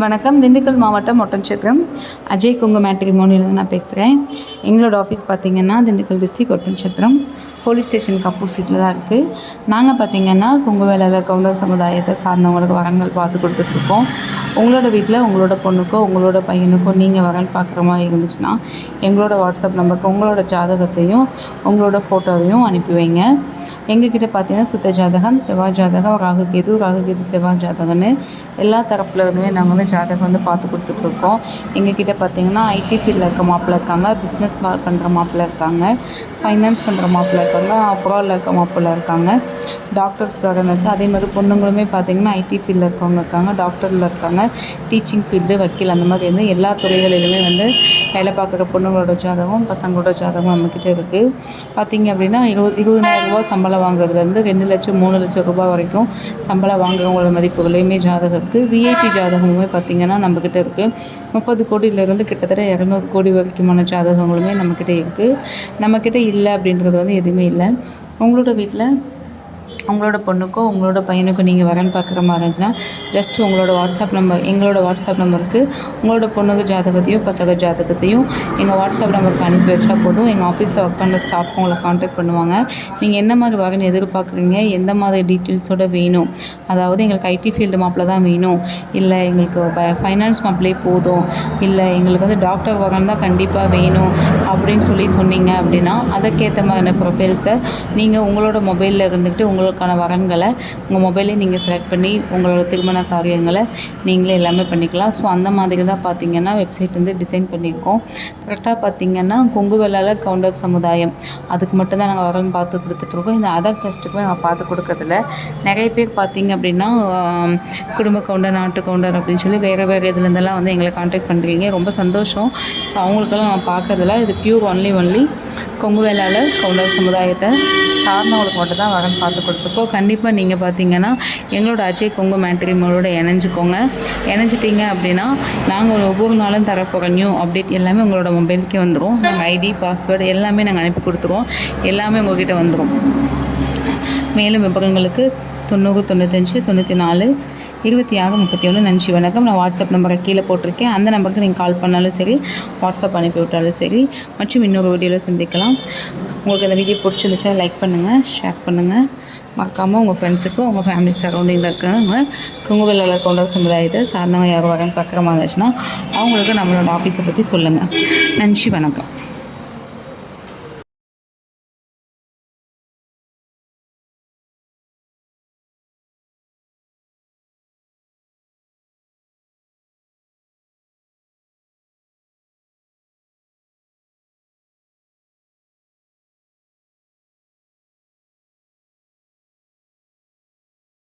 வணக்கம். திண்டுக்கல் மாவட்டம் ஒட்டன்சத்திரம் அஜய் குங்கு மேட்ரிமோனியிலேருந்து நான் பேசுகிறேன். எங்களோட ஆஃபீஸ் பார்த்திங்கன்னா திண்டுக்கல் டிஸ்ட்ரிக்ட் ஒட்டன்சத்திரம் போலீஸ் ஸ்டேஷனுக்கு அப்போசிட்டில் தான் இருக்குது. நாங்கள் பார்த்திங்கன்னா கொங்கு வேளாளர் கவுண்டர் சமுதாயத்தை சார்ந்தவங்களுக்கு வரன்கள் பார்த்து கொடுத்துட்ருக்கோம். உங்களோட வீட்டில் உங்களோட பொண்ணுக்கோ உங்களோட பையனுக்கோ நீங்கள் வரன் பார்க்குற மாதிரி இருந்துச்சுன்னா எங்களோட வாட்ஸ்அப் நம்பருக்கு உங்களோட ஜாதகத்தையும் உங்களோட ஃபோட்டோவையும் அனுப்பி வைங்க. எங்ககிட்ட பார்த்தீங்கன்னா சுத்த ஜாதகம், செவ்வாய் ஜாதகம், ராகு கேது செவ்வாய் ஜாதகம்னு எல்லா தரப்புல இருந்துமே நாங்கள் வந்து ஜாதகம் பார்த்து கொடுத்துட்ருக்கோம். எங்ககிட்ட பார்த்தீங்கன்னா ஐடி ஃபீல்டில் இருக்க மாப்பிள்ளை இருக்காங்க, பிஸ்னஸ் பண்ணுற மாப்பிள்ளை இருக்காங்க, ஃபைனான்ஸ் பண்ணுற மாப்பிள்ளை இருக்காங்க, அப்ராடில் இருக்க மாப்பிள்ளை இருக்காங்க, டாக்டர்ஸ் வரணும் இருக்குது. அதே மாதிரி பொண்ணுங்களுமே பார்த்திங்கன்னா ஐடி ஃபீல்டில் இருக்கவங்க இருக்காங்க, டாக்டரில் இருக்காங்க, டீச்சிங் ஃபீல்டு, வக்கீல், அந்த மாதிரி வந்து எல்லா துறைகளிலுமே வந்து வேலை பார்க்குற பொண்ணுங்களோட ஜாதகம், பசங்களோட ஜாதகம் நம்மக்கிட்ட இருக்குது. பார்த்திங்க அப்படின்னா 20,000 ரூபா சம்பளம் வாங்குறதுலேருந்து 2 லட்சம் 3 லட்சம் ரூபாய் வரைக்கும் சம்பளம் வாங்குறவங்களோட மதிப்புகளையுமே ஜாதகம் இருக்குது. விஐபி ஜாதகமுமே பார்த்திங்கன்னா நம்மக்கிட்ட இருக்குது. 30 கோடியிலேருந்து கிட்டத்தட்ட 200 கோடி வரைக்குமான ஜாதகங்களுமே நம்மக்கிட்ட இருக்குது. நம்மக்கிட்ட இல்லை அப்படின்றது வந்து எதுவுமே இல்லை. உங்களோட வீட்டில் உங்களோட பொண்ணுக்கோ உங்களோட பையனுக்கோ நீங்கள் வரன் பார்க்குற மாதிரி இருந்துச்சுன்னா ஜஸ்ட் உங்களோட எங்களோட வாட்ஸ்அப் நம்பருக்கு உங்களோட பொண்ணுக்கு ஜாதகத்தையும் பசங்க ஜாதகத்தையும் எங்கள் வாட்ஸ்அப் நம்பருக்கு அனுப்பி வச்சா போதும். எங்கள் ஆஃபீஸில் ஒர்க் பண்ணுற ஸ்டாஃப் உங்களை கான்டாக்ட் பண்ணுவாங்க. நீங்கள் என்ன மாதிரி வரன் எதிர்பார்க்குறீங்க, எந்த மாதிரி டீட்டெயில்ஸோடு வேணும், அதாவது எங்களுக்கு ஐடி ஃபீல்டு மாப்பிள்ள தான் வேணும், இல்லை எங்களுக்கு ஃபைனான்ஸ் மாப்பிளே போதும், இல்லை எங்களுக்கு வந்து டாக்டர் வரன் தான் கண்டிப்பாக வேணும் அப்படின்னு சொன்னீங்க அப்படின்னா அதற்கேற்ற மாதிரியான ப்ரொஃபைல்ஸை நீங்கள் உங்களோட மொபைலில் இருந்துக்கிட்டு உங்களுக்கான வரன்களை உங்கள் மொபைலே நீங்கள் செலக்ட் பண்ணி உங்களோட திருமண காரியங்களை நீங்களே எல்லாமே பண்ணிக்கலாம். ஸோ அந்த மாதிரி தான் பார்த்திங்கன்னா வெப்சைட் வந்து டிசைன் பண்ணியிருக்கோம். கரெக்டாக பார்த்திங்கன்னா கொங்கு வேளாளர் கவுண்டர் சமுதாயம் அதுக்கு மட்டும்தான் நாங்கள் வரன் பார்த்து கொடுத்துட்ருக்கோம். இந்த அதர் கஸ்ட்டுக்குமே நாங்கள் பார்த்து கொடுக்கறதில்ல. நிறைய பேர் பார்த்திங்க அப்படின்னா குடும்ப கவுண்டர், நாட்டு கவுண்டர் அப்படின்னு சொல்லி வேறு இதுலேருந்தெல்லாம் வந்து எங்களை கான்டாக்ட் பண்ணுறீங்க. ரொம்ப சந்தோஷம். ஸோ அவங்களுக்கெல்லாம் நம்ம பார்க்கறதில்ல. இது pure only Kongu Vellalar counter சமுதாயத்தை சார்ந்தவங்களுக்கு மட்டும் தான் வரன் பார்த்து கொடுத்துருக்கோம். கண்டிப்பாக நீங்கள் பார்த்தீங்கன்னா எங்களோட அஜய் கொங்கு மேட்ரிமோனியோட இணைஞ்சிட்டிங்க அப்படின்னா நாங்கள் ஒவ்வொரு நாளும் தரப்போகிற நியூ அப்டேட் எல்லாமே உங்களோட மொபைலுக்கே வந்துடும். நாங்கள் ஐடி, பாஸ்வேர்டு எல்லாமே நாங்கள் அனுப்பி கொடுத்துருவோம். எல்லாமே உங்கள்கிட்ட வந்துடும். மேலும் விவரங்களுக்கு 90 95 94 26 31. நன்றி, வணக்கம். நான் வாட்ஸ்அப் நம்பரை கீழே போட்டிருக்கேன். அந்த நம்பருக்கு நீங்கள் கால் பண்ணாலும் சரி, வாட்ஸ்அப் அனுப்பி விட்டாலும் சரி. மற்றும் இன்னொரு வீடியோவில் சந்திக்கலாம். உங்களுக்கு இந்த வீடியோ பிடிச்சிருந்துச்சா லைக் பண்ணுங்கள், ஷேர் பண்ணுங்கள். மறக்காமல் உங்கள் ஃப்ரெண்ட்ஸுக்கும் உங்கள் ஃபேமிலி சரௌண்டிங்கில் இருக்கவங்க கொங்கு வேளாளர் கவுண்டர் சமுதாயத்தை சார்ந்தவங்க யாரும் வரன்னு பார்க்குற மாதிரி இருந்துச்சுன்னா அவங்களுக்கு நம்மளோட ஆஃபீஸை பற்றி சொல்லுங்கள். நன்றி, வணக்கம்.